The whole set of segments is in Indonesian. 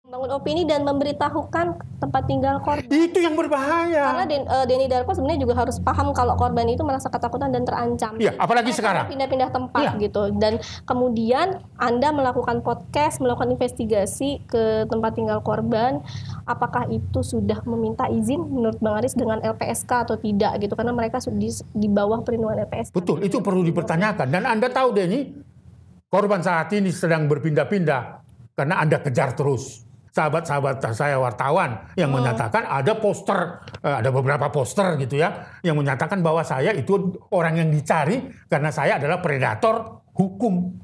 Membangun opini dan memberitahukan tempat tinggal korban. Itu yang berbahaya. Karena Denny Darko sebenarnya juga harus paham kalau korban itu merasa ketakutan dan terancam. Iya, apalagi mereka sekarang. Pindah-pindah tempat Iya. gitu. Dan kemudian Anda melakukan podcast, melakukan investigasi ke tempat tinggal korban. Apakah itu sudah meminta izin menurut Bang Aris dengan LPSK atau tidak gitu? Karena mereka sudah di bawah perlindungan LPSK. Betul, itu perlu dipertanyakan. Dan Anda tahu Denny, korban saat ini sedang berpindah-pindah karena Anda kejar terus. Sahabat-sahabat saya wartawan yang menyatakan ada poster, ada beberapa poster gitu ya, yang menyatakan bahwa saya itu orang yang dicari karena saya adalah predator hukum.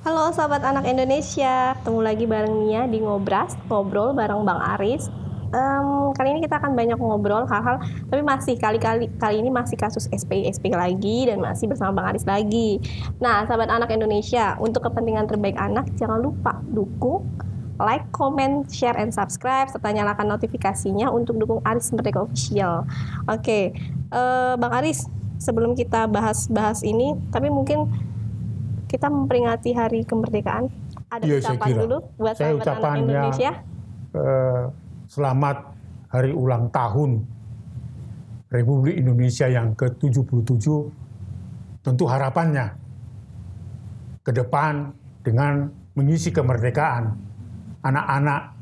Halo sahabat anak Indonesia, ketemu lagi bareng Mia di Ngobrol bareng Bang Aris. Kali ini kita akan banyak ngobrol hal-hal, tapi masih kali ini masih kasus SPI lagi dan masih bersama Bang Aris lagi. Nah, sahabat anak Indonesia, untuk kepentingan terbaik anak, jangan lupa dukung, like, comment, share, and subscribe, serta nyalakan notifikasinya untuk dukung Aris Merdeka Official. Oke, Bang Aris, sebelum kita bahas ini, tapi mungkin kita memperingati hari kemerdekaan. Ada ucapan dulu buat sahabat anak Indonesia. Selamat hari ulang tahun Republik Indonesia yang ke-77. Tentu harapannya ke depan dengan mengisi kemerdekaan, anak-anak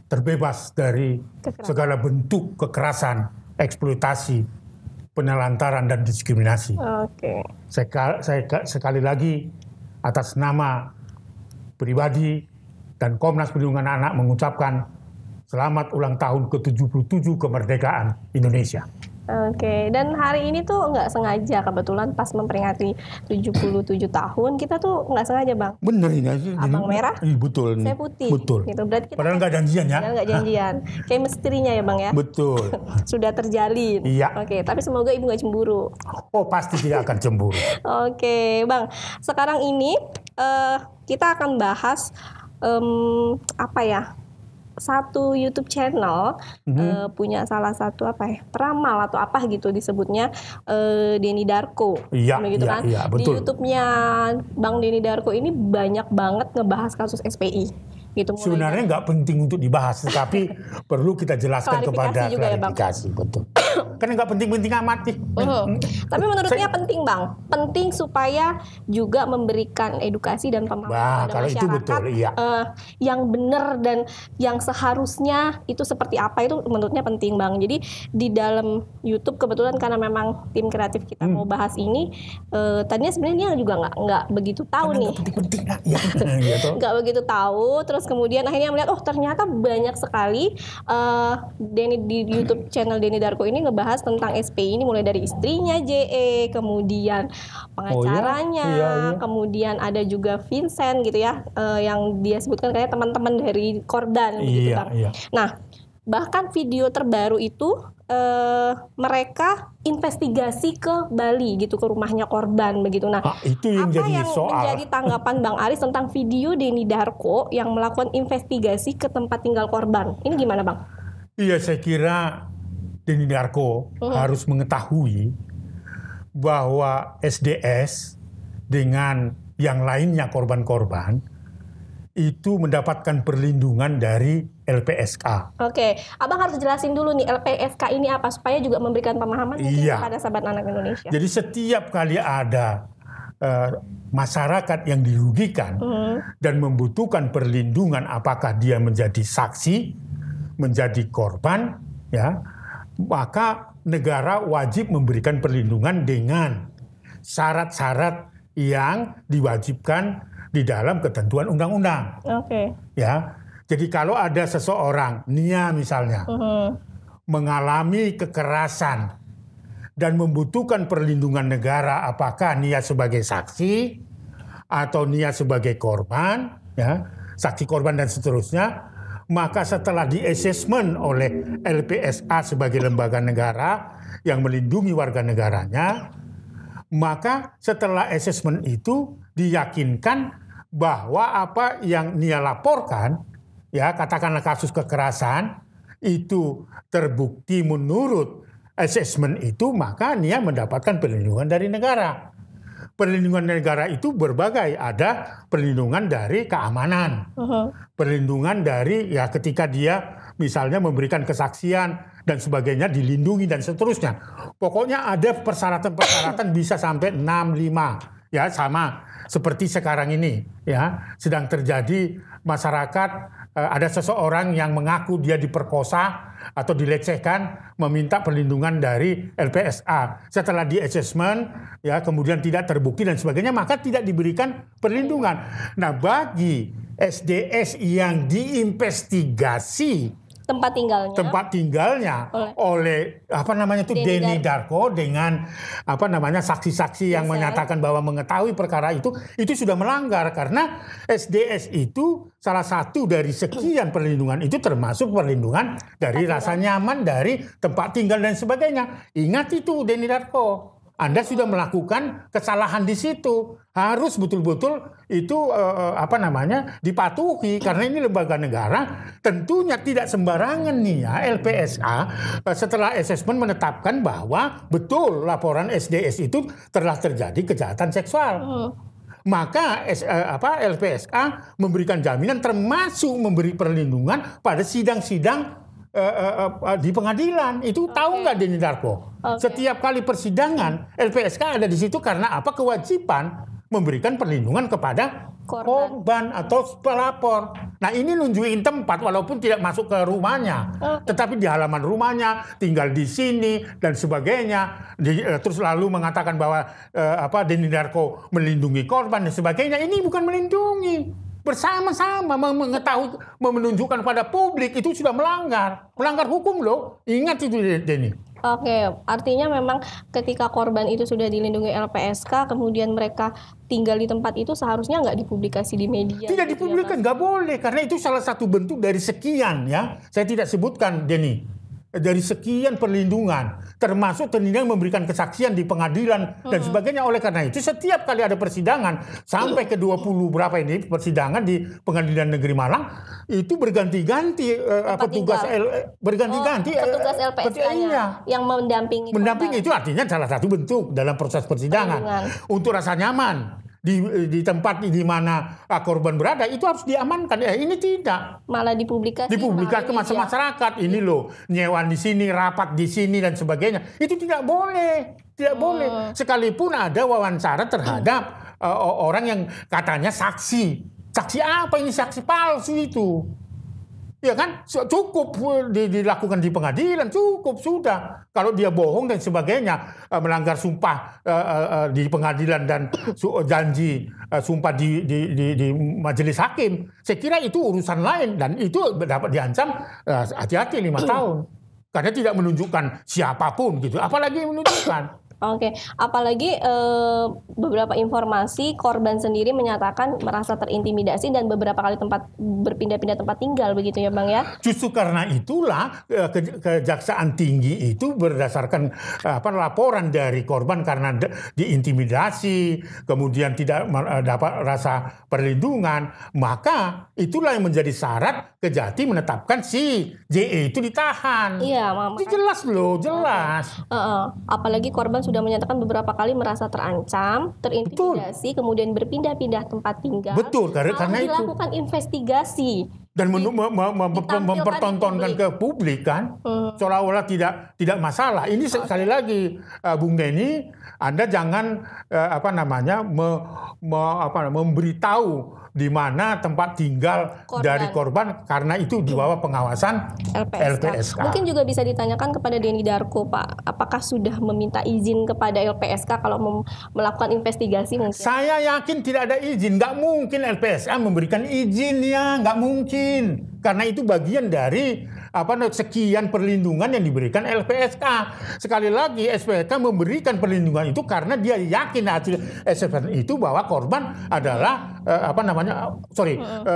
terbebas dari segala bentuk kekerasan, eksploitasi, penelantaran dan diskriminasi. Oke. Saya sekali lagi atas nama pribadi dan Komnas Perlindungan Anak mengucapkan selamat ulang tahun ke-77 kemerdekaan Indonesia. Oke, dan hari ini tuh nggak sengaja, kebetulan pas memperingati 77 tahun, kita tuh nggak sengaja Bang. Bener ini. Abang merah, betul. saya putih. Betul. Gitu. Berarti kita padahal nggak janjian ya? Nggak janjian. Kayak misterinya ya Bang ya? Betul. Sudah terjalin. Iya. Oke, tapi semoga Ibu nggak cemburu. Oh, pasti tidak akan cemburu. Oke, Bang. Sekarang ini kita akan bahas satu YouTube channel punya salah satu peramal atau apa gitu disebutnya, Denny Darko. Iya, begitu kan? iya, Di betul. YouTube-nya Bang Denny Darko ini banyak banget ngebahas kasus SPI. Gitu, sebenarnya nggak penting untuk dibahas, tetapi perlu kita jelaskan kepada juga klarifikasi, ya, betul. Karena nggak penting-penting amat nih. Tapi menurutnya penting Bang, penting supaya juga memberikan edukasi dan pemahaman pada kalau masyarakat. Itu betul, iya. Yang benar dan yang seharusnya itu seperti apa, itu menurutnya penting Bang. Jadi di dalam YouTube kebetulan karena memang tim kreatif kita mau bahas ini, tadinya sebenarnya dia juga nggak begitu tahu nih. Penting-penting Nggak begitu tahu, terus kemudian akhirnya melihat ternyata banyak sekali di YouTube channel Denny Darko ini ngebahas tentang SPI ini, mulai dari istrinya JE, kemudian pengacaranya, iya. kemudian ada juga Vincent gitu ya, yang dia sebutkan kayak teman-teman dari korban begitu Bang. Iya. Nah, bahkan video terbaru itu mereka investigasi ke Bali gitu, ke rumahnya korban begitu. Nah, itu yang apa jadi yang soal. menjadi tanggapan Bang Aris tentang video Denny Darko yang melakukan investigasi ke tempat tinggal korban? Ini gimana Bang? Iya, saya kira Denny Darko harus mengetahui bahwa SDS dengan yang lainnya korban-korban itu mendapatkan perlindungan dari LPSK. Oke, Abang harus jelasin dulu nih LPSK ini apa supaya juga memberikan pemahaman mungkin kepada sahabat anak Indonesia. Jadi setiap kali ada masyarakat yang dirugikan dan membutuhkan perlindungan, apakah dia menjadi saksi, menjadi korban, ya, maka negara wajib memberikan perlindungan dengan syarat-syarat yang diwajibkan di dalam ketentuan undang-undang. Oke. Ya, jadi kalau ada seseorang, Nia misalnya, mengalami kekerasan dan membutuhkan perlindungan negara, apakah Nia sebagai saksi atau Nia sebagai korban, ya, saksi korban dan seterusnya, maka setelah di-assessment oleh LPSA sebagai lembaga negara yang melindungi warga negaranya, maka setelah assessment itu diyakinkan bahwa apa yang Nia laporkan ya katakanlah kasus kekerasan itu terbukti menurut asesmen itu, maka dia mendapatkan perlindungan dari negara. Perlindungan negara itu berbagai, ada perlindungan dari keamanan, perlindungan dari ya ketika dia misalnya memberikan kesaksian dan sebagainya dilindungi dan seterusnya. Pokoknya ada persyaratan-persyaratan bisa sampai 6, 5 ya, sama seperti sekarang ini ya sedang terjadi masyarakat, ada seseorang yang mengaku dia diperkosa atau dilecehkan, meminta perlindungan dari LPSA. Setelah di assessment ya kemudian tidak terbukti dan sebagainya, maka tidak diberikan perlindungan. Nah, bagi SDS yang diinvestigasi tempat tinggalnya oleh apa namanya itu Denny Darko dengan apa namanya saksi-saksi yang menyatakan bahwa mengetahui perkara itu sudah melanggar, karena SDS itu salah satu dari sekian perlindungan itu termasuk perlindungan dari rasa nyaman dari tempat tinggal dan sebagainya. Ingat itu Denny Darko, Anda sudah melakukan kesalahan di situ, harus betul-betul itu dipatuhi, karena ini lembaga negara. Tentunya tidak sembarangan nih ya LPSA setelah asesmen menetapkan bahwa betul laporan SDS itu telah terjadi kejahatan seksual. Maka LPSA memberikan jaminan termasuk memberi perlindungan pada sidang-sidang di pengadilan. Itu tahu nggak Denny Darko? Setiap kali persidangan LPSK ada di situ karena apa? Kewajiban memberikan perlindungan kepada korban atau pelapor. Nah, ini nunjukin tempat walaupun tidak masuk ke rumahnya, tetapi di halaman rumahnya, tinggal di sini dan sebagainya. Terus lalu mengatakan bahwa Denny Darko melindungi korban dan sebagainya. Ini bukan melindungi. Bersama-sama mengetahui, menunjukkan pada publik itu sudah melanggar hukum loh. Ingat itu Denny. Oke, artinya memang ketika korban itu sudah dilindungi LPSK, kemudian mereka tinggal di tempat itu seharusnya nggak dipublikasi di media. Tidak dipublikasi, nggak boleh, karena itu salah satu bentuk dari sekian ya. Saya tidak sebutkan Denny. Dari sekian perlindungan, termasuk perlindungan memberikan kesaksian di pengadilan dan sebagainya. Oleh karena itu setiap kali ada persidangan sampai ke 20 berapa ini persidangan di Pengadilan Negeri Malang itu berganti-ganti petugas petugas LPSK-nya yang mendampingi. Mendampingi itu artinya salah satu bentuk dalam proses persidangan untuk rasa nyaman. Di tempat di mana korban berada itu harus diamankan. Ini tidak. Malah dipublikasi ke masyarakat. Ini loh, nyewan di sini, rapat di sini dan sebagainya. Itu tidak boleh. Tidak boleh. Sekalipun ada wawancara terhadap orang yang katanya saksi. Saksi apa ini? Saksi palsu itu. Ya kan, cukup dilakukan di pengadilan, cukup sudah. Kalau dia bohong dan sebagainya, melanggar sumpah di pengadilan dan janji sumpah di majelis hakim, saya kira itu urusan lain dan itu dapat diancam hati-hati 5 tahun. Karena tidak menunjukkan siapapun gitu, apalagi menunjukkan. Oke, apalagi beberapa informasi korban sendiri menyatakan merasa terintimidasi dan beberapa kali berpindah-pindah tempat tinggal begitu ya Bang ya? Justru karena itulah Kejaksaan Tinggi itu berdasarkan laporan dari korban karena diintimidasi, kemudian tidak dapat rasa perlindungan, maka itulah yang menjadi syarat Kejati menetapkan si JE itu ditahan. Iya, itu jelas loh, jelas. Apalagi korban sudah menyatakan beberapa kali merasa terancam, terintimidasi, kemudian berpindah-pindah tempat tinggal. Betul, karena itu dilakukan investigasi dan mempertontonkan ke publik kan, seolah-olah tidak masalah. Ini sekali lagi, Bung Denny, Anda jangan memberitahu di mana tempat tinggal dari korban karena itu di bawah pengawasan LPSK. Mungkin juga bisa ditanyakan kepada Denny Darko, Pak, apakah sudah meminta izin kepada LPSK kalau melakukan investigasi mungkin? Saya yakin tidak ada izin, nggak mungkin LPSK memberikan izin ya, nggak mungkin. Karena itu bagian dari sekian perlindungan yang diberikan LPSK. Sekali lagi LPSK memberikan perlindungan itu karena dia yakin hasil assessment itu bahwa korban adalah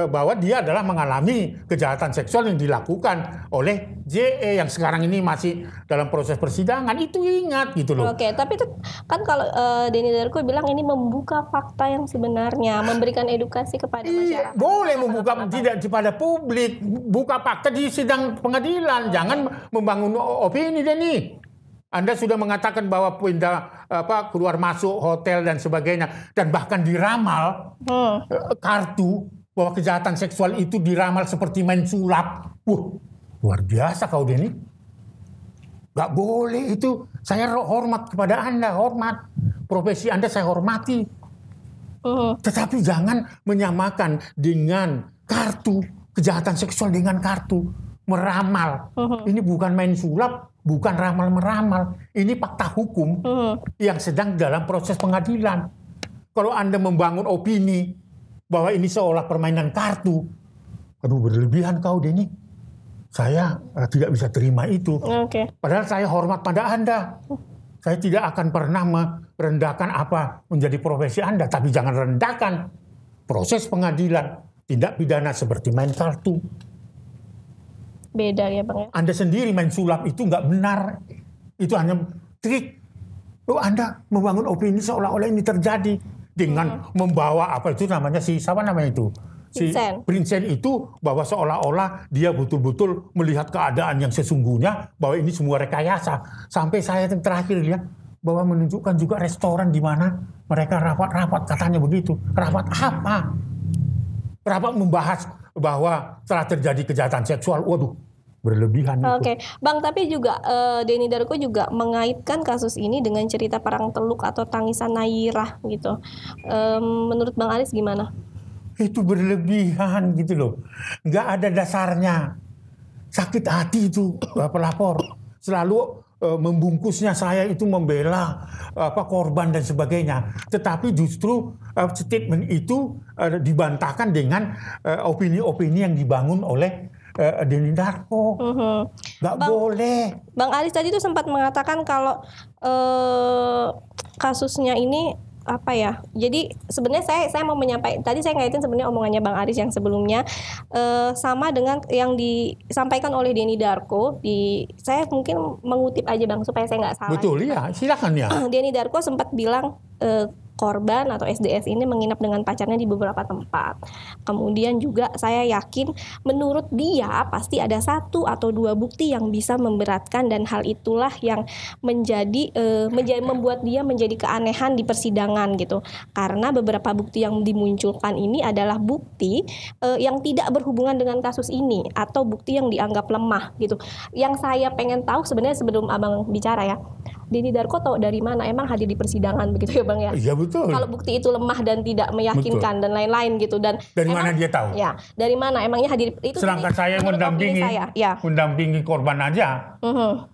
bahwa dia adalah mengalami kejahatan seksual yang dilakukan oleh JE yang sekarang ini masih dalam proses persidangan. Itu ingat gitu loh. Oke, tapi itu kan kalau Denny Darko bilang ini membuka fakta yang sebenarnya, memberikan edukasi kepada masyarakat. Boleh membuka tidak kepada publik, buka fakta di sidang pengadilan, jangan membangun opini Denny. Anda sudah mengatakan bahwa pindah keluar masuk hotel dan sebagainya, dan bahkan diramal kartu bahwa kejahatan seksual itu diramal seperti main sulap. Luar biasa kau Denny. Gak boleh itu. Saya hormat kepada Anda, hormat profesi Anda saya hormati. Tetapi jangan menyamakan dengan kartu kejahatan seksual dengan kartu meramal. Ini bukan main sulap. Bukan ramal-meramal, ini fakta hukum yang sedang dalam proses pengadilan. Kalau Anda membangun opini bahwa ini seolah permainan kartu, aduh berlebihan kau Denny. Saya tidak bisa terima itu. Padahal saya hormat pada Anda. Saya tidak akan pernah merendahkan apa menjadi profesi Anda, tapi jangan rendahkan proses pengadilan tindak pidana seperti main kartu. Beda ya Bang ya. Anda sendiri main sulap itu nggak benar. Itu hanya trik. Anda membangun opini seolah-olah ini terjadi dengan membawa apa itu namanya siapa namanya itu? Si Vincent itu bahwa seolah-olah dia betul-betul melihat keadaan yang sesungguhnya bahwa ini semua rekayasa. Sampai saya yang terakhir lihat bahwa menunjukkan juga restoran di mana mereka rapat-rapat katanya begitu. Rapat apa? Rapat membahas bahwa telah terjadi kejahatan seksual. Waduh, berlebihan itu. Bang, tapi juga Denny Darko juga mengaitkan kasus ini dengan cerita perang teluk atau tangisan Nairah gitu. Menurut Bang Aris gimana? Itu berlebihan gitu loh. Nggak ada dasarnya. Sakit hati itu pelapor. Selalu membungkusnya saya itu membela korban dan sebagainya. Tetapi justru statement itu dibantahkan dengan opini-opini yang dibangun oleh Denny Darko. Nggak boleh. Bang Aris tadi tuh sempat mengatakan kalau kasusnya ini apa ya? Jadi sebenarnya saya mau menyampaikan, tadi saya ngaitin sebenarnya omongannya Bang Aris yang sebelumnya sama dengan yang disampaikan oleh Denny Darko. Saya mungkin mengutip aja Bang supaya saya nggak salah. Betul ya, silakan ya. Denny Darko sempat bilang korban atau SDS ini menginap dengan pacarnya di beberapa tempat. Kemudian juga saya yakin menurut dia pasti ada 1 atau 2 bukti yang bisa memberatkan, dan hal itulah yang membuat dia menjadi keanehan di persidangan gitu. Karena beberapa bukti yang dimunculkan ini adalah bukti yang tidak berhubungan dengan kasus ini atau bukti yang dianggap lemah gitu. Yang saya pengen tahu sebenarnya sebelum Abang bicara ya, Denny Darko tahu dari mana emang hadir di persidangan begitu ya Bang ya? Iya betul. Kalau bukti itu lemah dan tidak meyakinkan dan lain-lain gitu, dan dari mana dia tahu? Ya, dari mana emangnya hadir itu? Sedangkan saya mendampingi korban aja.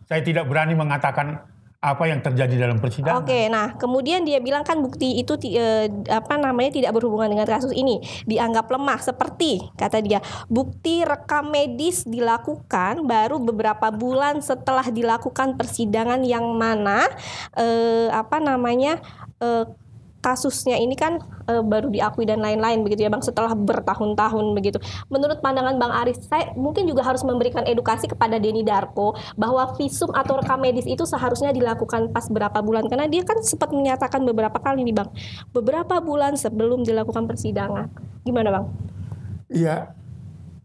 Saya tidak berani mengatakan apa yang terjadi dalam persidangan. Nah kemudian dia bilang kan bukti itu tidak berhubungan dengan kasus ini, dianggap lemah, seperti kata dia bukti rekam medis dilakukan baru beberapa bulan setelah dilakukan persidangan yang mana kasusnya ini kan baru diakui dan lain-lain begitu ya Bang, setelah bertahun-tahun begitu. Menurut pandangan Bang Aris, saya mungkin juga harus memberikan edukasi kepada Denny Darko bahwa visum atau rekam medis itu seharusnya dilakukan pas berapa bulan, karena dia kan sempat menyatakan beberapa kali nih Bang, beberapa bulan sebelum dilakukan persidangan. Gimana Bang? Iya,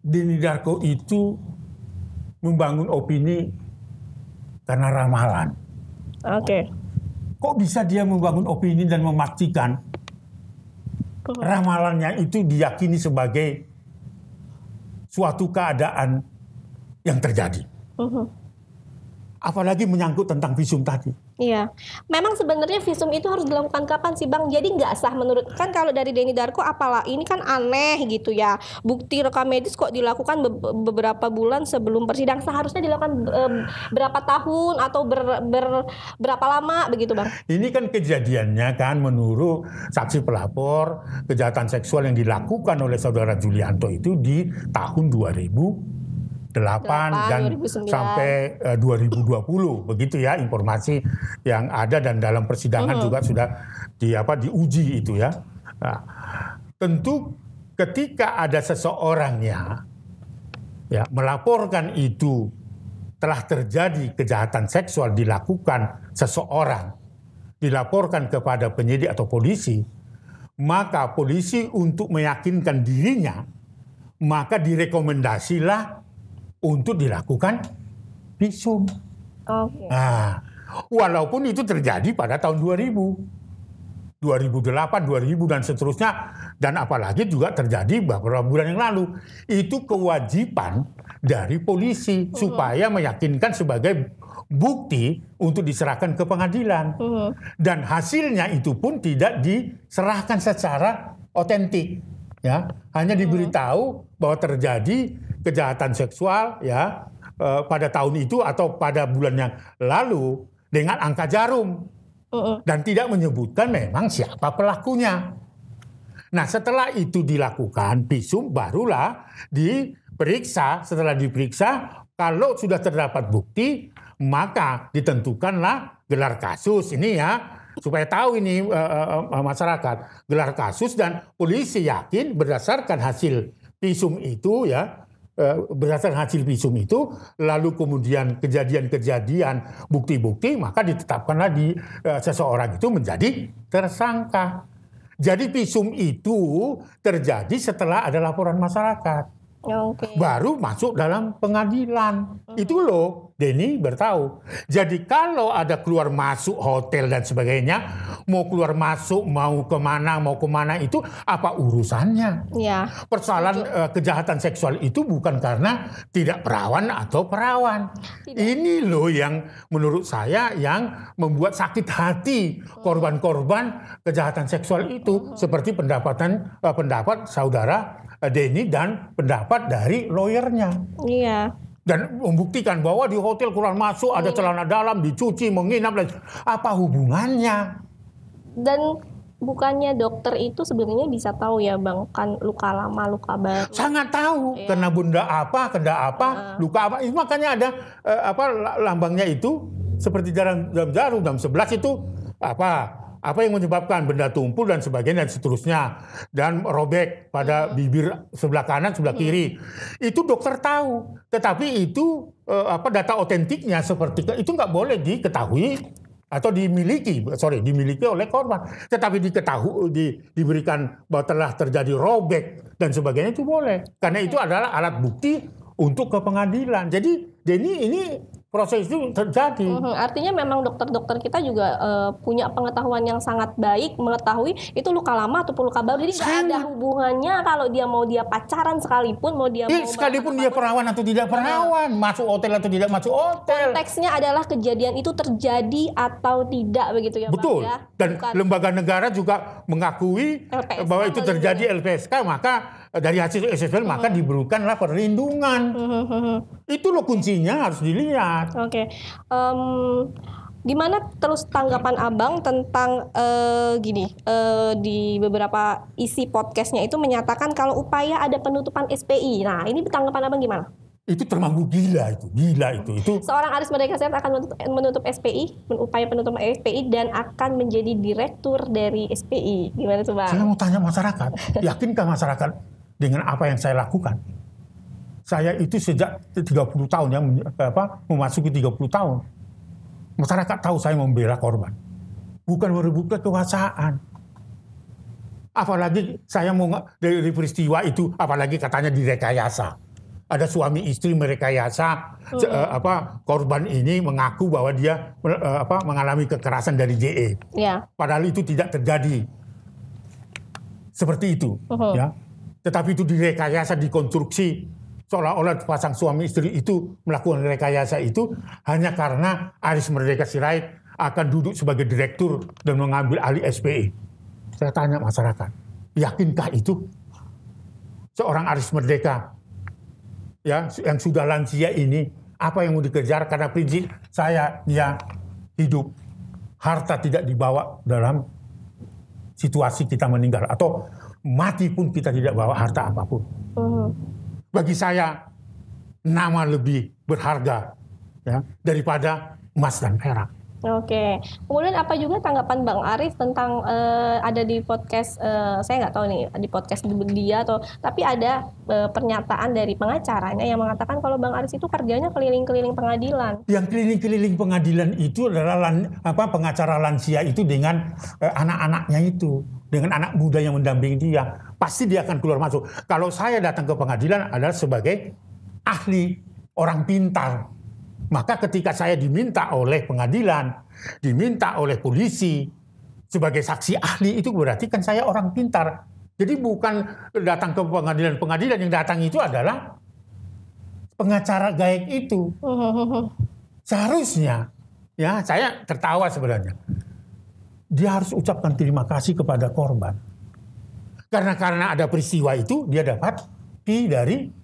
Denny Darko itu membangun opini karena ramalan. Kok bisa dia membangun opini dan memastikan ramalannya itu diyakini sebagai suatu keadaan yang terjadi? Apalagi menyangkut tentang visum tadi. Iya, memang sebenarnya visum itu harus dilakukan kapan sih Bang? Jadi nggak sah menurut, kan kalau dari Denny Darko apalah ini kan aneh gitu ya. Bukti rekam medis kok dilakukan beberapa bulan sebelum persidangan, seharusnya dilakukan berapa tahun atau berapa lama begitu Bang? Ini kan kejadiannya kan menurut saksi pelapor kejahatan seksual yang dilakukan oleh saudara Julianto itu di tahun 2008 dan 2009. sampai 2020 begitu ya informasi yang ada, dan dalam persidangan juga sudah diuji itu ya. Nah, tentu ketika ada seseorang ya melaporkan itu telah terjadi kejahatan seksual dilakukan seseorang, dilaporkan kepada penyidik atau polisi, maka polisi untuk meyakinkan dirinya, maka direkomendasilah untuk dilakukan visum. Oke. Nah, walaupun itu terjadi pada tahun 2000, 2008, 2000 dan seterusnya, dan apalagi juga terjadi beberapa bulan yang lalu. Itu kewajiban dari polisi supaya meyakinkan sebagai bukti untuk diserahkan ke pengadilan. Dan hasilnya itu pun tidak diserahkan secara otentik. Ya, hanya diberitahu bahwa terjadi kejahatan seksual ya pada tahun itu atau pada bulan yang lalu dengan angka jarum. Dan tidak menyebutkan memang siapa pelakunya. Nah, setelah itu dilakukan visum, barulah diperiksa. Setelah diperiksa, kalau sudah terdapat bukti, maka ditentukanlah gelar kasus. Ini ya, supaya tahu ini masyarakat. Gelar kasus dan polisi yakin berdasarkan hasil visum itu ya, berdasarkan hasil visum itu, lalu kemudian kejadian-kejadian, bukti-bukti, maka ditetapkanlah seseorang itu menjadi tersangka. Jadi visum itu terjadi setelah ada laporan masyarakat. Oke. Baru masuk dalam pengadilan. Itu loh, Denny bertahu. Jadi kalau ada keluar masuk hotel dan sebagainya, mau keluar masuk, mau kemana itu apa urusannya? Ya. Persoalan kejahatan seksual itu bukan karena tidak perawan atau perawan. Tidak. Ini loh yang menurut saya yang membuat sakit hati korban-korban kejahatan seksual itu. Seperti pendapat saudara Denny dan pendapat dari lawyernya. Iya. Dan membuktikan bahwa di hotel keluar masuk ada celana dalam, dicuci, menginap, dan apa hubungannya? Dan bukannya dokter itu sebenarnya bisa tahu ya Bang, kan luka lama, luka baru. Sangat tahu, kena benda apa, luka apa. Itu makanya ada lambangnya itu seperti jam jarum, jam 11 itu apa yang menyebabkan benda tumpul dan sebagainya dan seterusnya, dan robek pada bibir sebelah kanan, sebelah kiri. Itu dokter tahu, tetapi itu data otentiknya seperti itu nggak boleh diketahui atau dimiliki oleh korban. Tetapi diberikan bahwa telah terjadi robek dan sebagainya itu boleh, karena itu adalah alat bukti untuk ke pengadilan. Jadi ini proses itu terjadi. Artinya memang dokter-dokter kita juga punya pengetahuan yang sangat baik, mengetahui itu luka lama ataupun luka baru. Jadi nggak ada hubungannya kalau dia pacaran sekalipun, sekalipun dia perawan atau tidak perawan, masuk hotel atau tidak masuk hotel. Konteksnya adalah kejadian itu terjadi atau tidak, begitu ya, betul. Bang, ya? Dan lembaga negara juga mengakui LPSK bahwa itu terjadi LPSK, maka dari hasil SSL maka diberikanlah perlindungan. Itu loh kuncinya, harus dilihat. Oke. Gimana terus tanggapan Abang tentang di beberapa isi podcastnya itu menyatakan kalau upaya ada penutupan SPI. Nah, ini tanggapan Abang gimana? Itu terlalu gila itu. Seorang Aris Merdeka Sehat akan menutup SPI, upaya penutupan SPI dan akan menjadi direktur dari SPI. Gimana tuh, Bang? Saya mau tanya masyarakat, yakinkah masyarakat dengan apa yang saya lakukan? Saya itu sejak 30 tahun ya, memasuki 30 tahun. Masyarakat tahu saya membela korban. Bukan merebut kekuasaan. Apalagi saya mau dari peristiwa itu, apalagi katanya direkayasa. Ada suami istri merekayasa, korban ini mengaku bahwa dia mengalami kekerasan dari JE. Ya. Padahal itu tidak terjadi. Seperti itu. Ya. Tetapi itu direkayasa, dikonstruksi. Seolah-olah pasang suami istri itu melakukan rekayasa itu hanya karena Aris Merdeka Sirait akan duduk sebagai direktur dan mengambil alih SPI. Saya tanya masyarakat, yakinkah itu? Seorang Aris Merdeka ya yang sudah lansia ini, apa yang mau dikejar? Karena prinsip saya ya hidup, harta tidak dibawa dalam situasi kita meninggal, atau mati pun kita tidak bawa harta apapun. Bagi saya nama lebih berharga ya daripada emas dan perak. Oke. Kemudian apa juga tanggapan Bang Aris tentang ada di podcast, saya nggak tahu nih di podcast dia atau tapi ada pernyataan dari pengacaranya yang mengatakan kalau Bang Aris itu kerjanya keliling-keliling pengadilan. Yang keliling-keliling pengadilan itu adalah pengacara lansia itu dengan anak-anaknya itu, dengan anak muda yang mendampingi dia. Pasti dia akan keluar masuk. Kalau saya datang ke pengadilan adalah sebagai ahli, orang pintar. Maka ketika saya diminta oleh pengadilan, diminta oleh polisi sebagai saksi ahli, itu berarti kan saya orang pintar. Jadi bukan datang ke pengadilan yang datang itu adalah pengacara gaib itu. Seharusnya, ya saya tertawa sebenarnya. Dia harus ucapkan terima kasih kepada korban. Karena ada peristiwa itu, dia dapat fee dari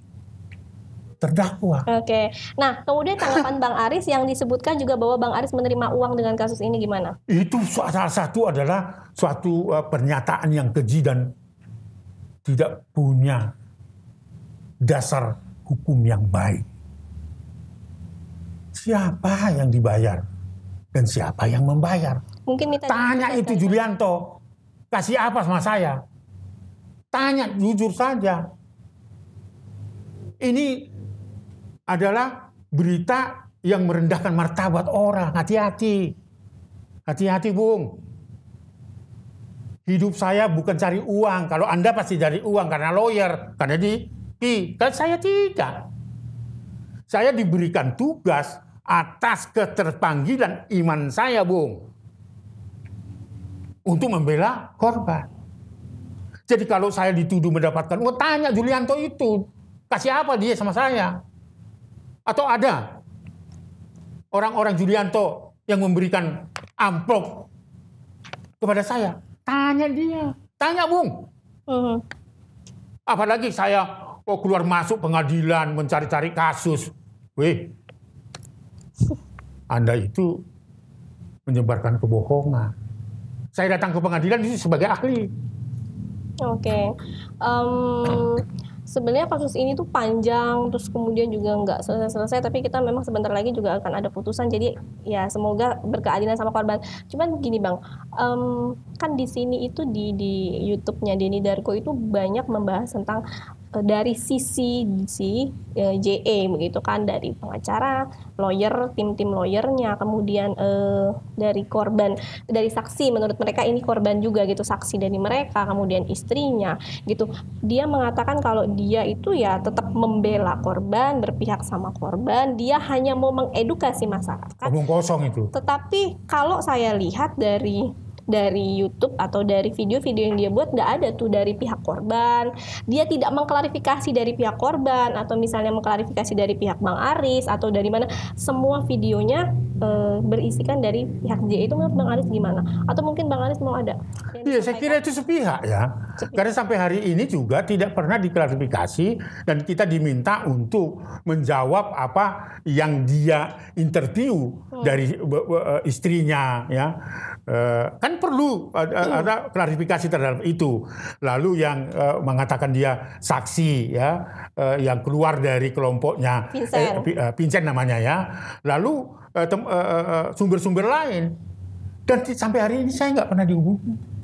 terdakwa. Oke. Nah, kemudian tanggapan Bang Aris yang disebutkan juga bahwa Bang Aris menerima uang dengan kasus ini gimana? Itu salah satu adalah suatu pernyataan yang keji dan tidak punya dasar hukum yang baik. Siapa yang dibayar dan siapa yang membayar? Mungkin minta tanya itu Julianto, kasih apa sama saya? Tanya jujur saja. Ini adalah berita yang merendahkan martabat orang. Hati-hati. Hati-hati, Bung. Hidup saya bukan cari uang. Kalau Anda pasti cari uang karena lawyer, karena kan saya tidak. Saya diberikan tugas atas keterpanggilan iman saya, Bung, untuk membela korban. Jadi kalau saya dituduh mendapatkan uang, tanya Julianto itu. Kasih apa dia sama saya? Atau ada orang-orang Julianto yang memberikan amplop kepada saya? Tanya dia. Tanya, Bung. Apalagi saya keluar masuk pengadilan mencari-cari kasus. Weh, Anda itu menyebarkan kebohongan. Saya datang ke pengadilan itu sebagai ahli. Oke. Sebenarnya kasus ini tuh panjang, terus kemudian juga nggak selesai-selesai, tapi kita memang sebentar lagi juga akan ada putusan. Jadi ya semoga berkeadilan sama korban. Cuman gini Bang, kan di sini itu di YouTube-nya Denny Darko itu banyak membahas tentang dari sisi si JE begitu kan, dari pengacara, lawyer, tim-tim lawyernya, kemudian dari korban, dari saksi, menurut mereka ini korban juga gitu, saksi dari mereka, kemudian istrinya gitu. Dia mengatakan kalau dia itu ya tetap membela korban, berpihak sama korban, dia hanya mau mengedukasi masyarakat. Omong kosong itu. Tetapi kalau saya lihat dari YouTube atau dari video-video yang dia buat, nggak ada tuh dari pihak korban. Dia tidak mengklarifikasi dari pihak korban atau misalnya mengklarifikasi dari pihak Bang Aris atau dari mana. Semua videonya berisikan dari pihak J. Itu menurut Bang Aris gimana? Atau mungkin Bang Aris mau ada? Iya, saya kira itu sepihak ya. Karena sampai hari ini juga tidak pernah diklarifikasi dan kita diminta untuk menjawab apa yang dia interview dari istrinya ya. Kan perlu ada klarifikasi terhadap itu. Lalu yang mengatakan dia saksi ya, yang keluar dari kelompoknya Vincent namanya ya. Lalu sumber-sumber lain. Dan sampai hari ini saya nggak pernah dihubungi.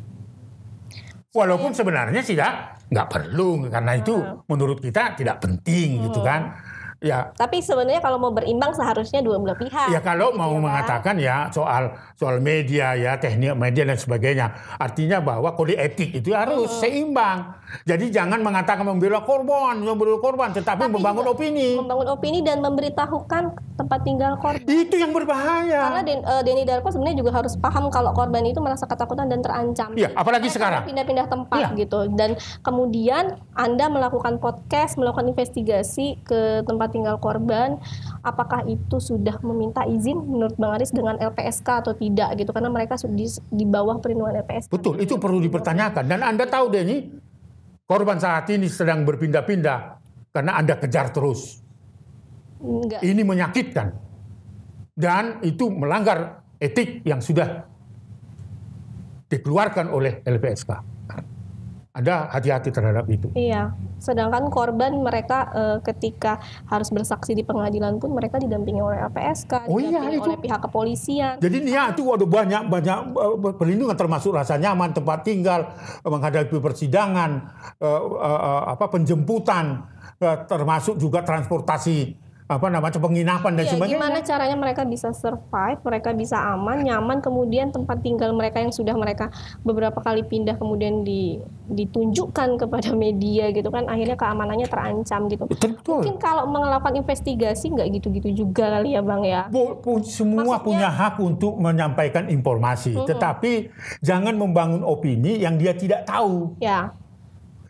Walaupun sebenarnya sih nggak perlu karena itu menurut kita tidak penting gitu kan. Ya. Tapi sebenarnya kalau mau berimbang seharusnya dua belah pihak. Ya kalau gitu mau mengatakan ya soal media ya, teknik media dan sebagainya. Artinya bahwa kode etik itu harus seimbang. Jadi jangan mengatakan membela korban, tetapi membangun opini. Membangun opini dan memberitahukan tempat tinggal korban. Itu yang berbahaya. Karena Denny Darko sebenarnya juga harus paham kalau korban itu merasa ketakutan dan terancam. Iya, apalagi sekarang. Pindah-pindah tempat gitu. Dan kemudian Anda melakukan podcast, melakukan investigasi ke tempat tinggal korban, apakah itu sudah meminta izin menurut Bang Aris dengan LPSK atau tidak gitu, karena mereka di bawah perlindungan LPSK. Betul, itu perlu dipertanyakan. Dan Anda tahu Denny, korban saat ini sedang berpindah-pindah karena Anda kejar terus. Enggak. Ini menyakitkan dan itu melanggar etik yang sudah dikeluarkan oleh LPSK. Anda hati-hati terhadap itu. Iya, sedangkan korban mereka ketika harus bersaksi di pengadilan pun mereka didampingi oleh LPSK, didampingi oleh pihak kepolisian. Jadi Nia itu ada banyak perlindungan termasuk rasa nyaman, tempat tinggal, menghadapi persidangan, penjemputan, termasuk juga transportasi penginapan dan sebagainya. Gimana caranya mereka bisa survive, mereka bisa aman, nyaman, kemudian tempat tinggal mereka yang sudah mereka beberapa kali pindah kemudian ditunjukkan kepada media gitu kan, akhirnya keamanannya terancam gitu. Betul. Mungkin kalau melakukan investigasi nggak gitu-gitu juga kali ya Bang ya. Semua punya hak untuk menyampaikan informasi, tetapi jangan membangun opini yang dia tidak tahu. Ya.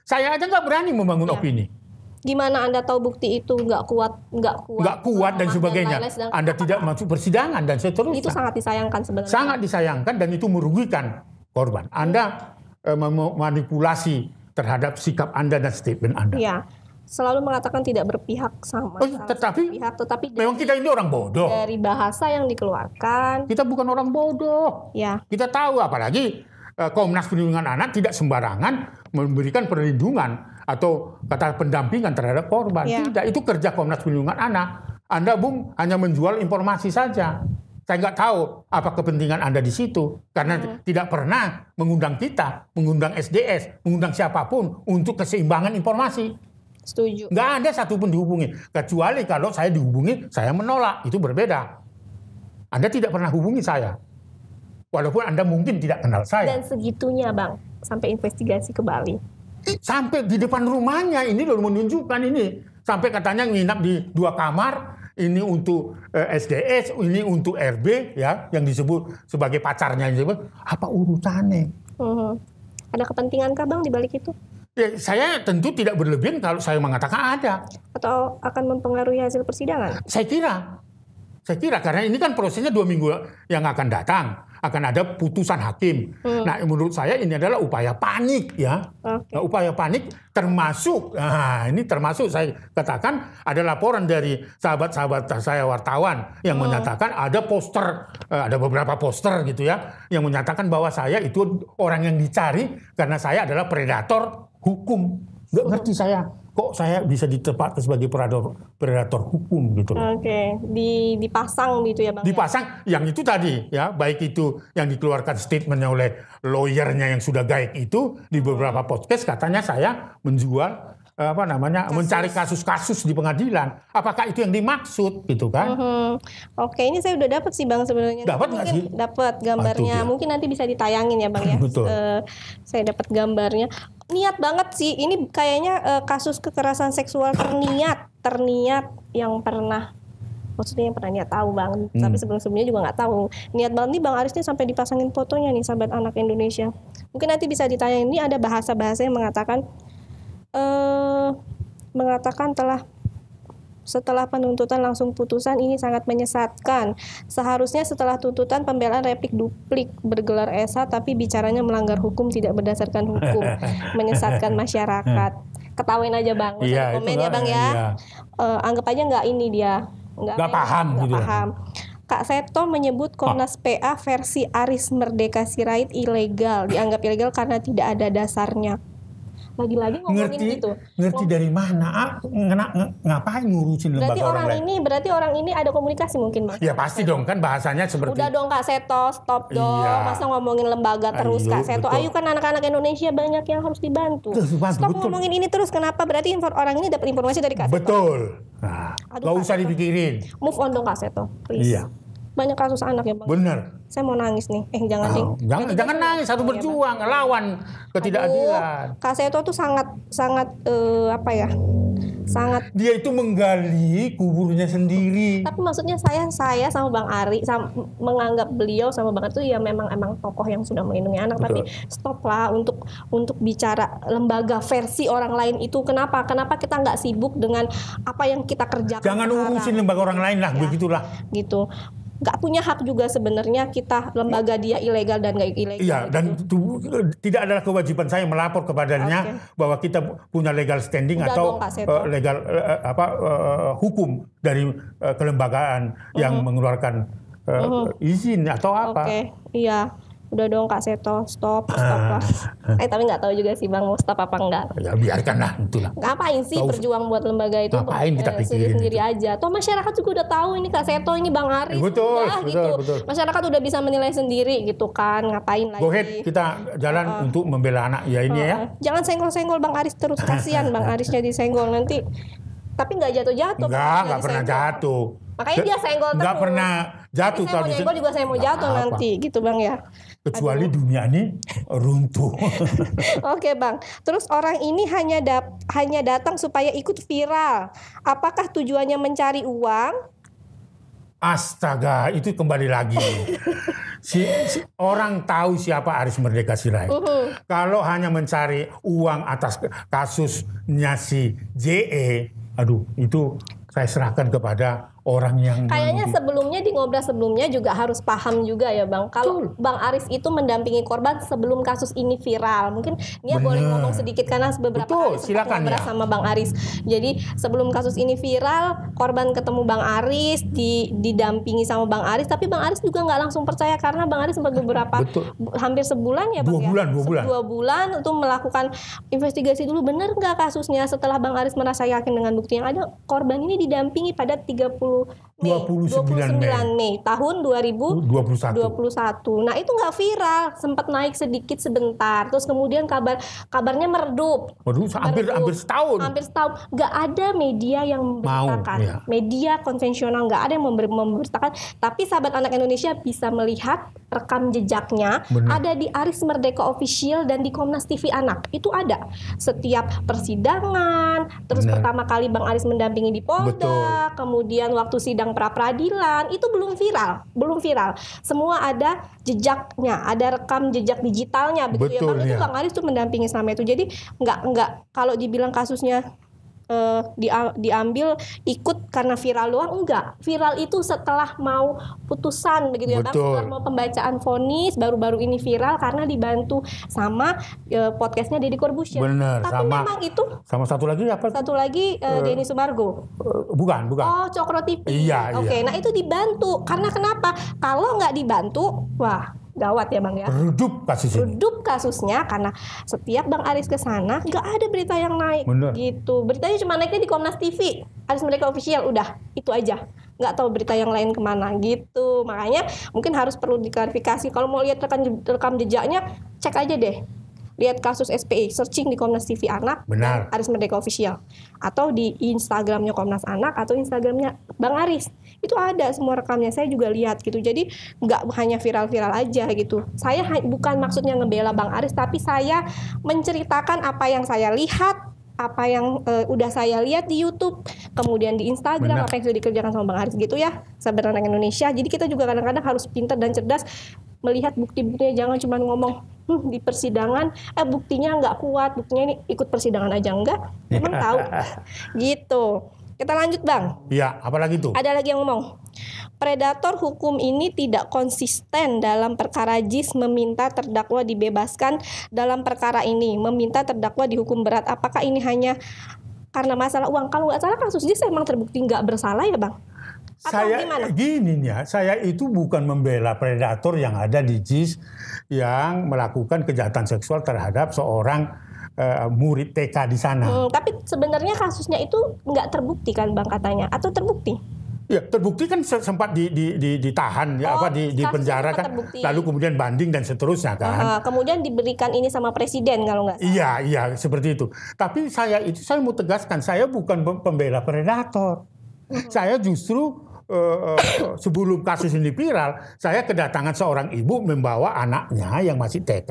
Saya aja nggak berani membangun opini. Gimana Anda tahu bukti itu nggak kuat dan sebagainya. Anda tidak masuk persidangan dan seterusnya. Itu sangat disayangkan sebenarnya. Sangat disayangkan dan itu merugikan korban. Anda memanipulasi terhadap sikap Anda dan statement Anda. Iya. Selalu mengatakan tidak berpihak sama. Tetapi memang kita ini orang bodoh. Dari bahasa yang dikeluarkan. Kita bukan orang bodoh. Ya. Kita tahu, apalagi Komnas Perlindungan Anak tidak sembarangan memberikan perlindungan atau kata pendampingan terhadap korban. Ya. Tidak, itu kerja Komnas Perlindungan Anak. Anda, Bung, hanya menjual informasi saja. Saya nggak tahu apa kepentingan Anda di situ. Karena tidak pernah mengundang kita, mengundang SDS, mengundang siapapun untuk keseimbangan informasi. Setuju. Nggak ada satupun dihubungi. Kecuali kalau saya dihubungi, saya menolak. Itu berbeda. Anda tidak pernah hubungi saya. Walaupun Anda mungkin tidak kenal saya. Dan segitunya, Bang, sampai investigasi ke Bali. Sampai di depan rumahnya, ini loh menunjukkan ini. Sampai katanya nginap di 2 kamar, ini untuk SDS, ini untuk RB, ya, yang disebut sebagai pacarnya. Apa urusannya? Ada kepentingankah Bang di balik itu? Ya, saya tentu tidak berlebihan kalau saya mengatakan ada. Atau akan mempengaruhi hasil persidangan? Saya kira karena ini kan prosesnya 2 minggu yang akan datang. Akan ada putusan hakim. Nah, menurut saya ini adalah upaya panik, ya. Okay. Nah, upaya panik termasuk saya katakan ada laporan dari sahabat-sahabat saya wartawan yang menyatakan ada poster, ada beberapa poster gitu ya, yang menyatakan bahwa saya itu orang yang dicari karena saya adalah predator hukum. Nggak ngerti saya. Kok saya bisa ditempatkan sebagai predator hukum gitu loh. Oke, dipasang gitu ya Bang? Dipasang, yang itu tadi ya, baik itu yang dikeluarkan statementnya oleh lawyernya yang sudah gaib itu, di beberapa podcast katanya saya menjual mencari kasus-kasus di pengadilan. Apakah itu yang dimaksud gitu kan? Oke, ini saya udah dapat sih Bang sebenarnya. Dapat nggak sih? Dapat gambarnya. Mungkin nanti bisa ditayangin ya Bang ya. Betul. Saya dapat gambarnya. Niat banget sih. Ini kayaknya kasus kekerasan seksual terniat yang pernah. Maksudnya yang pernah niat tahu Bang. Tapi sebelum-sebelumnya juga nggak tahu. Niat banget nih Bang Aris nih sampai dipasangin fotonya nih sahabat anak Indonesia. Mungkin nanti bisa ditayangin. Ini ada bahasa-bahasa yang mengatakan setelah penuntutan langsung putusan ini sangat menyesatkan. Seharusnya setelah tuntutan pembelaan replik duplik bergelar esa tapi bicaranya melanggar hukum tidak berdasarkan hukum, menyesatkan masyarakat. Ketawain aja Bang, komen ya Bang ya. Anggap aja nggak ini dia, nggak paham. Kak Seto menyebut Komnas PA versi Aris Merdeka Sirait ilegal, dianggap ilegal karena tidak ada dasarnya. Lagi-lagi ngomongin gitu. Ngerti dari mana? Ngapain ngurusin lembaga orang lain? Berarti orang ini ada komunikasi mungkin Bang. Ya pasti dong, kan bahasanya seperti. Udah dong Kak Seto, stop dong. Iya. Masa ngomongin lembaga terus Kak Seto. Betul. Ayo kan anak-anak Indonesia banyak yang harus dibantu. Stop ngomongin ini terus. Kenapa? Berarti orang ini dapat informasi dari Kak Seto. Betul. Nah, gak usah dipikirin. Move on dong Kak Seto, please. Iya. Banyak kasus anak ya Bang. Bener. Saya mau nangis nih. Jangan nangis, harus berjuang, lawan ketidakadilan. Kak Seto tuh sangat sangat. Dia itu menggali kuburnya sendiri. Tapi maksudnya saya sama Bang Ari menganggap beliau sama Bang Ari itu ya memang tokoh yang sudah melindungi anak. Betul. Tapi stop lah untuk bicara lembaga versi orang lain itu. Kenapa kita nggak sibuk dengan apa yang kita kerjakan? Jangan urusin lembaga orang lain lah, begitulah. Gitu. Nggak punya hak juga sebenarnya kita lembaga dia ilegal dan nggak ilegal. Iya, dan tidak adalah kewajiban saya melapor kepadanya bahwa kita punya legal standing atau legal hukum dari kelembagaan yang mengeluarkan izin atau apa. Iya. Udah dong Kak Seto, stop lah. Tapi nggak tahu juga sih Bang mau stop apa enggak. Ya biarkanlah itulah. Ngapain sih berjuang buat lembaga itu? Ngapain kita pikirin sendiri aja. Toh masyarakat juga udah tahu ini Kak Seto, ini Bang Aris. Betul. Masyarakat udah bisa menilai sendiri gitu kan. Ngapain lagi? Go ahead, kita jalan untuk membela anak ya ini ya. Jangan senggol-senggol Bang Aris terus, kasihan Bang Arisnya disenggol nanti. Tapi nggak jatuh-jatuh. Nggak pernah jatuh. Makanya dia senggol terus. Nggak pernah jatuh. Saya mau nyenggol juga saya mau jatuh nanti gitu Bang ya. Kecuali dunia ini runtuh. Oke Bang, terus orang ini hanya datang supaya ikut viral. Apakah tujuannya mencari uang? Astaga, itu kembali lagi. Orang tahu siapa Aris Merdeka Sirait. Kalau hanya mencari uang atas kasusnya si JE, aduh itu saya serahkan kepada orang yang kayaknya sebelumnya di Ngobras sebelumnya juga harus paham juga ya Bang. Kalau Bang Aris itu mendampingi korban sebelum kasus ini viral. Mungkin dia boleh ngomong sedikit karena beberapa kali sempat ngobrol sama Bang Aris. Jadi sebelum kasus ini viral, korban ketemu Bang Aris, didampingi sama Bang Aris. Tapi Bang Aris juga nggak langsung percaya karena Bang Aris sempat beberapa hampir sebulan ya Bang. 2 bulan untuk melakukan investigasi dulu benar nggak kasusnya. Setelah Bang Aris merasa yakin dengan bukti yang ada, korban ini didampingi pada 29 Mei tahun 2021. Nah itu nggak viral, sempat naik sedikit sebentar, terus kemudian kabarnya meredup. Hampir setahun. Nggak ada media yang memberitakan. Media konvensional nggak ada yang memberitakan. Tapi sahabat anak Indonesia bisa melihat rekam jejaknya. Ada di Aris Merdeka Official dan di Komnas TV Anak. Itu ada setiap persidangan. Terus pertama kali Bang Aris mendampingi di Polda, kemudian waktu sidang pra-peradilan itu belum viral. Semua ada jejaknya, ada rekam jejak digitalnya begitu ya Bang. Itu Bang Aris tuh mendampingi selama itu. Jadi nggak kalau dibilang kasusnya diambil ikut karena viral doang, enggak. Viral itu setelah mau putusan begitu ya Bang. Setelah mau pembacaan vonis baru-baru ini viral karena dibantu sama podcastnya Deddy Corbuzier. Tapi memang itu sama satu lagi apa? Satu lagi Denny Sumargo. Bukan. Oh, Cokro TV. Iya. Nah itu dibantu. Karena kenapa? Kalau nggak dibantu, wah gawat ya Bang ya. Redup kasusnya karena setiap Bang Aris ke sana nggak ada berita yang naik. Gitu. Beritanya cuma naiknya di Komnas TV, Aris Merdeka Official, udah itu aja. Nggak tahu berita yang lain kemana gitu. Makanya mungkin harus perlu diklarifikasi. Kalau mau lihat rekam jejaknya, cek aja deh. Lihat kasus SPI, searching di Komnas TV Anak, Aris Merdeka Official, atau di Instagramnya Komnas Anak atau Instagramnya Bang Aris. Itu ada semua rekamnya, saya juga lihat gitu. Jadi nggak hanya viral-viral aja gitu. Saya bukan maksudnya ngebela Bang Aris, tapi saya menceritakan apa yang saya lihat, apa yang udah saya lihat di YouTube, kemudian di Instagram, apa yang sudah dikerjakan sama Bang Aris gitu ya, sahabat anak Indonesia. Jadi kita juga kadang-kadang harus pintar dan cerdas melihat bukti-buktinya, jangan cuma ngomong di persidangan, buktinya nggak kuat, buktinya ini ikut persidangan aja enggak, memang tahu gitu. Kita lanjut Bang. Iya, apalagi tuh? Ada lagi yang ngomong, predator hukum ini tidak konsisten dalam perkara JIS, meminta terdakwa dibebaskan dalam perkara ini, meminta terdakwa dihukum berat. Apakah ini hanya karena masalah uang? Kalau nggak salah kasus JIS emang terbukti nggak bersalah ya Bang? Saya itu bukan membela predator yang ada di JIS yang melakukan kejahatan seksual terhadap seorang murid TK di sana. Tapi sebenarnya kasusnya itu nggak terbukti kan Bang katanya, atau terbukti? Ya terbukti kan sempat ditahan di penjara kan, terbukti. Lalu kemudian banding dan seterusnya kan. Kemudian diberikan ini sama presiden kalau nggak salah. Iya seperti itu. Tapi saya mau tegaskan, saya bukan pembela predator. Saya justru sebelum kasus ini viral, saya kedatangan seorang ibu membawa anaknya yang masih TK.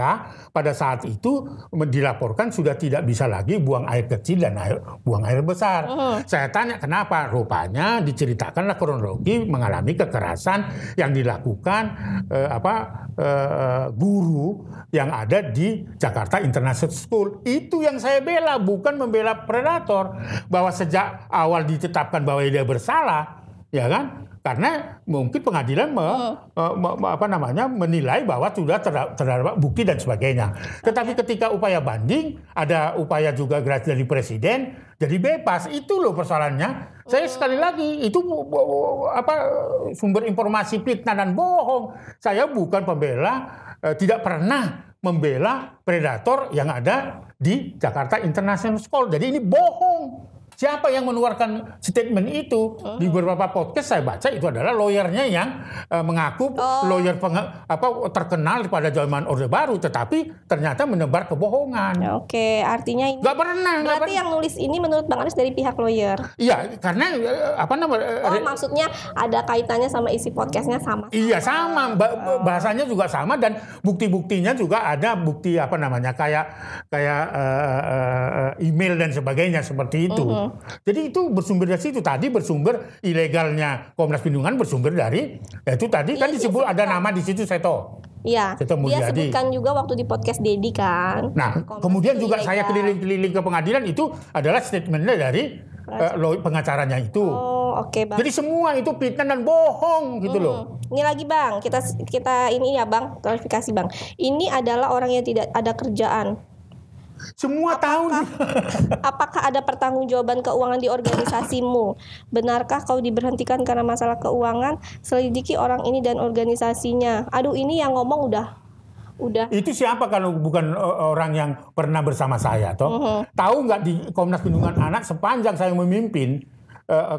Pada saat itu dilaporkan sudah tidak bisa lagi buang air kecil dan buang air besar. Saya tanya kenapa, rupanya diceritakanlah kronologi mengalami kekerasan yang dilakukan guru yang ada di Jakarta International School. Itu yang saya bela, bukan membela predator. Bahwa sejak awal ditetapkan bahwa dia bersalah, ya kan? Karena mungkin pengadilan menilai bahwa sudah terdapat bukti dan sebagainya. Tetapi ketika upaya banding, ada upaya juga gerasi dari presiden, jadi bebas. Itu loh persoalannya. Saya sekali lagi itu sumber informasi fitnah dan bohong. Saya bukan pembela, tidak pernah membela predator yang ada di Jakarta International School. Jadi ini bohong. Siapa yang mengeluarkan statement itu? Di beberapa podcast saya baca itu adalah lawyernya yang mengaku lawyer terkenal pada zaman Orde Baru, tetapi ternyata menebar kebohongan. Oke, artinya ini nggak pernah. Berarti yang nulis ini menurut Bang Aris dari pihak lawyer. Iya, karena maksudnya ada kaitannya sama isi podcastnya sama. Iya, sama. Bahasanya juga sama dan bukti-buktinya juga ada bukti kayak email dan sebagainya seperti itu. Jadi itu bersumber dari situ. Tadi bersumber ilegalnya Komnas Perlindungan bersumber dari itu tadi kan disebut ada nama di situ Seto. Iya. Dia sebutkan juga waktu di podcast Dedi kan. Nah, kemudian juga ilegal. Saya keliling-keliling ke pengadilan itu adalah statementnya dari pengacaranya itu. Oke, Bang. Jadi semua itu fitnah dan bohong gitu loh. Ini lagi Bang, kita ini ya Bang, klarifikasi Bang. Ini adalah orang yang tidak ada kerjaan. Semua tahu. Apakah ada pertanggungjawaban keuangan di organisasimu? Benarkah kau diberhentikan karena masalah keuangan? Selidiki orang ini dan organisasinya. Aduh, ini yang ngomong udah. Itu siapa kalau bukan orang yang pernah bersama saya, toh? Tahu nggak di Komnas Perlindungan Anak sepanjang saya memimpin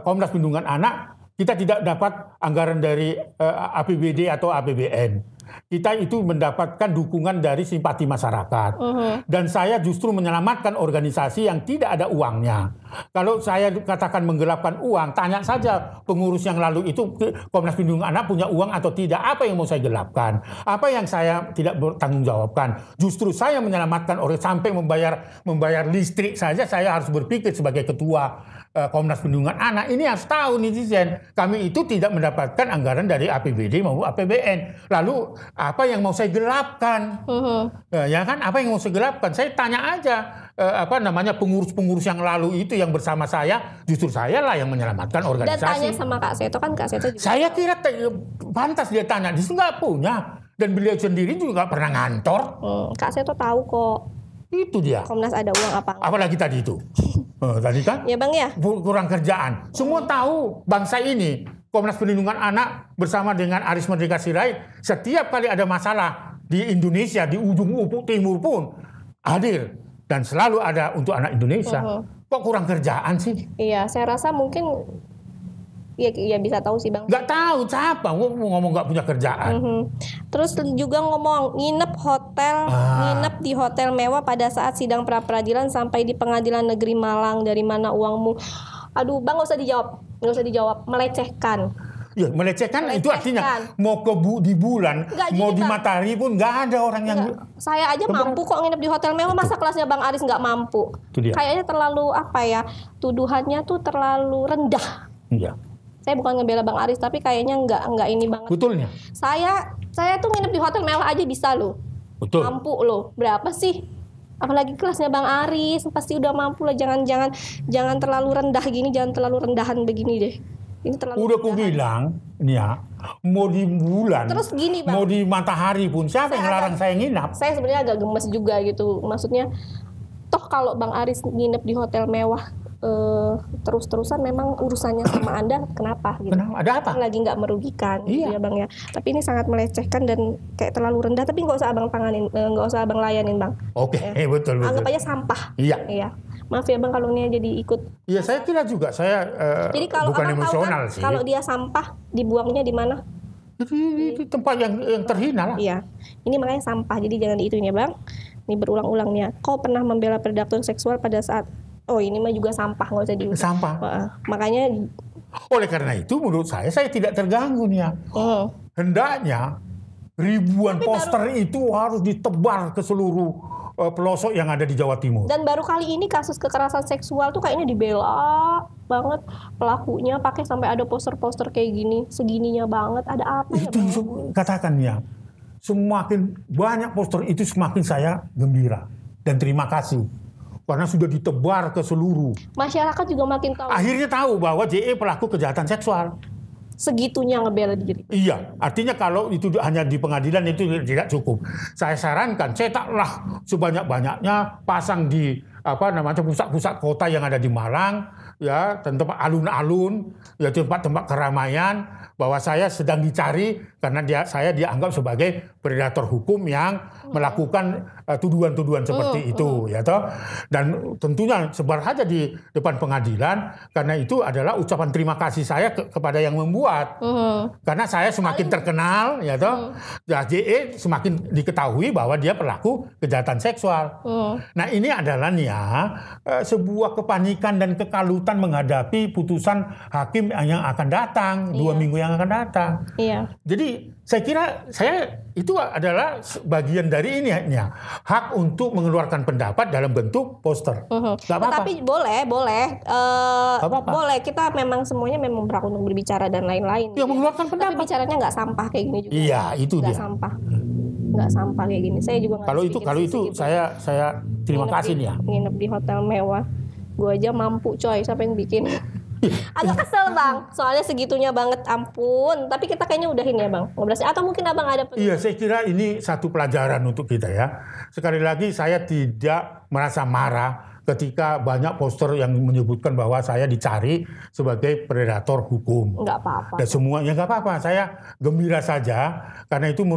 Komnas Perlindungan Anak, kita tidak dapat anggaran dari APBD atau APBN. Kita itu mendapatkan dukungan dari simpati masyarakat. Dan saya justru menyelamatkan organisasi yang tidak ada uangnya. Kalau saya katakan menggelapkan uang, tanya saja pengurus yang lalu itu Komnas Perlindungan Anak punya uang atau tidak. Apa yang mau saya gelapkan? Apa yang saya tidak bertanggung jawabkan? Justru saya menyelamatkan orang sampai membayar listrik saja saya harus berpikir sebagai ketua Komnas Perlindungan Anak. Ini harus tahu netizen. Kami itu tidak mendapatkan anggaran dari APBD maupun APBN. Lalu apa yang mau saya gelapkan? Ya kan? Apa yang mau saya gelapkan? Saya tanya aja pengurus-pengurus yang lalu itu yang bersama saya, justru saya lah yang menyelamatkan organisasi. Dan tanya sama Kak Seto kan Kak Seto juga. Saya kira pantas dia tanya. Dia nggak punya. Dan beliau sendiri juga nggak pernah ngantor. Kak Seto tahu kok. Itu dia. Komnas ada uang apa? Apalagi tadi itu. Tadi kan? Ya Bang ya. Kurang kerjaan. Semua tahu bangsa ini. Komnas Perlindungan Anak bersama dengan Aris Merdeka Sirait. Setiap kali ada masalah di Indonesia, di ujung ufuk timur pun hadir. Dan selalu ada untuk anak Indonesia. Kok kurang kerjaan sih? Iya, saya rasa mungkin ya bisa tahu sih Bang. Nggak tahu siapa ngomong nggak punya kerjaan. Terus juga ngomong nginep di hotel mewah pada saat sidang pra peradilan sampai di Pengadilan Negeri Malang. Dari mana uangmu? Aduh Bang, nggak usah dijawab, melecehkan. Ya, melecehkan itu artinya mau di bulan, mau di matahari pun nggak ada orang yang. Saya aja mampu kok nginep di hotel mewah, masa kelasnya Bang Aris nggak mampu? Kayaknya terlalu tuduhannya tuh terlalu rendah. Iya. Saya bukan ngebela Bang Aris, tapi kayaknya nggak ini banget. Betulnya. Saya tuh nginep di hotel mewah aja bisa loh. Betul. Mampu loh. Berapa sih? Apalagi kelasnya Bang Aris, pasti udah mampu lah. Jangan terlalu rendah gini, jangan terlalu rendahan begini deh. Ini terlalu udah aku bilang, mau di bulan, terus gini Bang, mau di matahari pun siapa yang ngelarang saya nginap? Saya sebenarnya agak gemes juga gitu. Maksudnya, toh kalau Bang Aris nginep di hotel mewah terus-terusan memang urusannya sama Anda, kenapa? Gitu. Kenapa? Ada apa? Lagi nggak merugikan, iya. Gitu ya Bang ya. Tapi ini sangat melecehkan dan kayak terlalu rendah. Tapi nggak usah Abang tanganin, nggak usah Abang layanin Bang. Oke, ya. Betul. Anggap aja sampah. Iya. Maaf ya Bang kalau ini jadi ikut. Iya, saya kira juga saya jadi kalau bukan Abang emosional tahu kan, sih. Kalau dia sampah, dibuangnya di mana? Di tempat yang terhina lah. Iya. Ini makanya sampah. Jadi jangan diituin ya Bang. Ini berulang-ulangnya. Kau pernah membela predator seksual pada saat ini mah juga sampah, nggak usah diusir. Sampah. Makanya. Oleh karena itu menurut saya tidak terganggu nih ya. Hendaknya ribuan poster itu harus ditebar ke seluruh pelosok yang ada di Jawa Timur. Dan baru kali ini kasus kekerasan seksual tuh kayaknya dibela banget pelakunya, pakai sampai ada poster-poster kayak gini, segininya banget. Ada apa itu ya Bang? Katakan ya, semakin banyak poster itu semakin saya gembira dan terima kasih. Karena sudah ditebar ke seluruh. Masyarakat juga makin tahu. Akhirnya tahu bahwa JE pelaku kejahatan seksual. segitunya ngebela diri. Iya, artinya kalau itu hanya di pengadilan itu tidak cukup. Saya sarankan cetaklah sebanyak-banyaknya, pasang di pusat-pusat kota yang ada di Malang, ya, tempat alun-alun, ya, tempat-tempat keramaian, bahwa saya sedang dicari karena saya dianggap sebagai predator hukum yang melakukan tuduhan-tuduhan seperti itu, ya toh. Dan tentunya sebar saja di depan pengadilan, karena itu adalah ucapan terima kasih saya kepada yang membuat. Karena saya semakin terkenal, ya toh, JE semakin diketahui bahwa dia pelaku kejahatan seksual. Nah, ini adalah sebuah kepanikan dan kekalutan menghadapi putusan hakim yang akan datang, 2 minggu yang akan datang. Iya. Jadi saya kira itu adalah bagian dari ini ya, hak untuk mengeluarkan pendapat dalam bentuk poster. Gak apa-apa. Tapi boleh, boleh. Kita memang semuanya memang berhak untuk berbicara dan lain-lain. Ya, mengeluarkan pendapat. Tapi bicaranya nggak sampah kayak gini juga. Iya, itu nggak dia. Nggak sampah kayak gini. Saya juga. Kalau itu saya terima kasih nih ya. Nginep di hotel mewah. Gue aja mampu coy, siapa yang bikin? Agak kesel bang, soalnya segitunya banget, ampun. Tapi kita kayaknya udahin ya bang, ngobrolnya. Atau mungkin abang ada Iya, saya kira ini satu pelajaran untuk kita ya. Sekali lagi saya tidak merasa marah ketika banyak poster yang menyebutkan bahwa saya dicari sebagai predator hukum. Nggak apa-apa. Dan semuanya nggak apa-apa. Saya gembira saja karena itu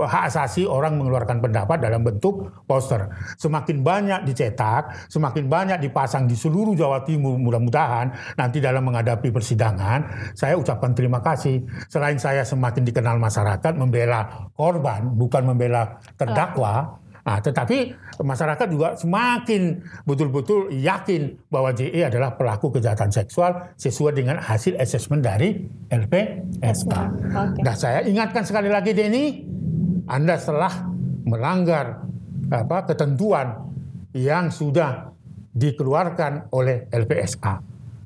hak asasi orang mengeluarkan pendapat dalam bentuk poster. Semakin banyak dicetak, semakin banyak dipasang di seluruh Jawa Timur, mudah-mudahan nanti dalam menghadapi persidangan, saya ucapkan terima kasih. Selain saya semakin dikenal masyarakat membela korban, bukan membela terdakwa. Nah, tetapi masyarakat juga semakin betul-betul yakin bahwa JE adalah pelaku kejahatan seksual sesuai dengan hasil asesmen dari LPSK. Okay. Nah, saya ingatkan sekali lagi Denny, Anda telah melanggar ketentuan yang sudah dikeluarkan oleh LPSK.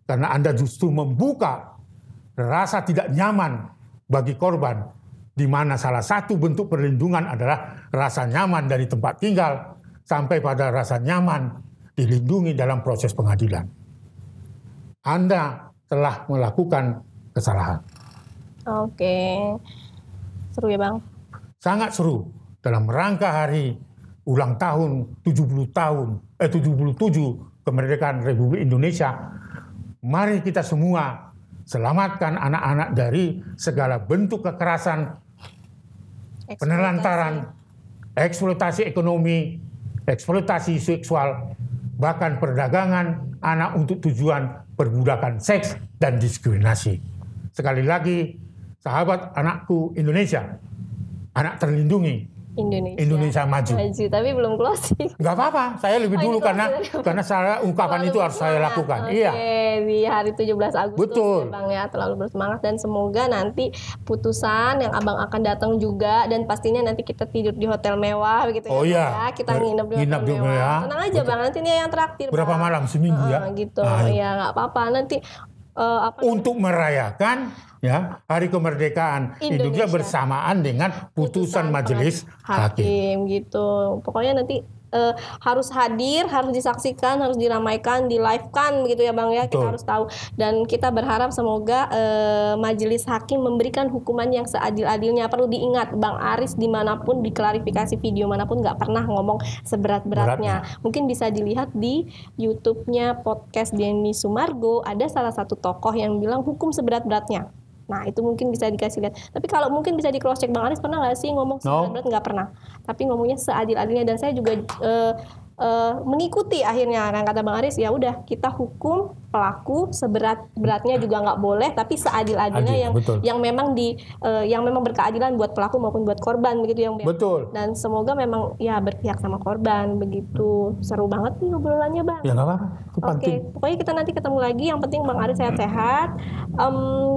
Karena Anda justru membuka rasa tidak nyaman bagi korban, di mana salah satu bentuk perlindungan adalah rasa nyaman dari tempat tinggal sampai pada rasa nyaman dilindungi dalam proses pengadilan. Anda telah melakukan kesalahan. Oke. Seru ya Bang? Sangat seru. Dalam rangka hari ulang tahun 77 kemerdekaan Republik Indonesia, mari kita semua selamatkan anak-anak dari segala bentuk kekerasan, penelantaran, eksploitasi ekonomi, eksploitasi seksual, bahkan perdagangan anak untuk tujuan perbudakan seks dan diskriminasi. Sekali lagi, sahabat anakku Indonesia, anak terlindungi, Indonesia maju. Tapi belum closing. Gak apa-apa, saya lebih dulu karena saya ungkapan itu harus saya lakukan. Iya. Di hari 17 Agustus. Betul. Ya Bang ya, terlalu bersemangat dan semoga nanti putusan yang Abang akan datang juga dan pastinya nanti kita tidur di hotel mewah begitu ya. Oh iya. Ya. Kita nginep di hotel mewah. Tenang aja Bang, nanti ini yang traktir. Berapa malam? Seminggu ya? Gitu. Ya nggak apa-apa nanti. Untuk merayakan ya hari kemerdekaan Indonesia bersamaan dengan putusan majelis hakim gitu. Pokoknya nanti harus hadir, harus disaksikan, harus diramaikan, di-live-kan begitu ya Bang ya. Betul. Kita harus tahu dan kita berharap semoga majelis hakim memberikan hukuman yang seadil-adilnya. Perlu diingat Bang Aris dimanapun di klarifikasi video manapun nggak pernah ngomong seberat-beratnya. Mungkin bisa dilihat di YouTube-nya podcast Denny Sumargo, ada salah satu tokoh yang bilang hukum seberat-beratnya. Nah itu mungkin bisa dikasih lihat. Tapi kalau mungkin bisa di cross check Bang Aris pernah nggak sih ngomong seberat-berat? Nggak pernah. Tapi ngomongnya seadil-adilnya dan saya juga mengikuti akhirnya kan kata Bang Aris ya udah kita hukum pelaku seberat-beratnya juga nggak boleh tapi seadil-adilnya yang memang yang memang berkeadilan buat pelaku maupun buat korban begitu yang betul. Dan semoga memang ya berpihak sama korban begitu. Seru banget nih obrolannya Bang. Ya nggak apa-apa. Oke, pokoknya kita nanti ketemu lagi. Yang penting Bang Aris sehat-sehat.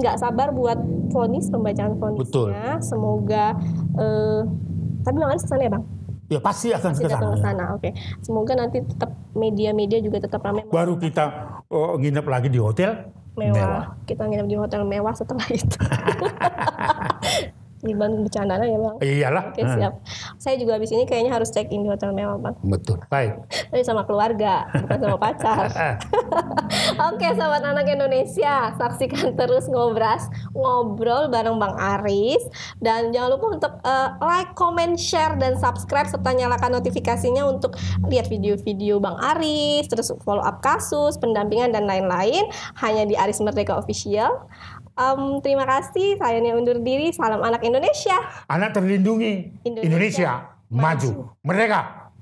Nggak sabar buat pembacaan vonisnya. Semoga tapi Bang Aris kesana ya Bang? Ya pasti akan ke sana. Oke. Semoga nanti tetap media-media juga tetap ramai. Baru kita nginep lagi di hotel mewah. Kita nginep di hotel mewah setelah itu. Dibanding bercanda ya Bang. Iyalah. Oke siap. Saya juga habis ini kayaknya harus check in di hotel mewah Bang. Betul. Baik. Tapi sama keluarga, bukan sama pacar. Oke, sobat anak Indonesia, saksikan terus Ngobras, ngobrol bareng Bang Aris. Dan jangan lupa untuk like, comment, share, dan subscribe serta nyalakan notifikasinya untuk lihat video-video Bang Aris, terus follow up kasus, pendampingan dan lain-lain hanya di Aris Merdeka Official. Terima kasih, saya Nia undur diri. Salam anak Indonesia. Anak terlindungi, Indonesia maju. Merdeka.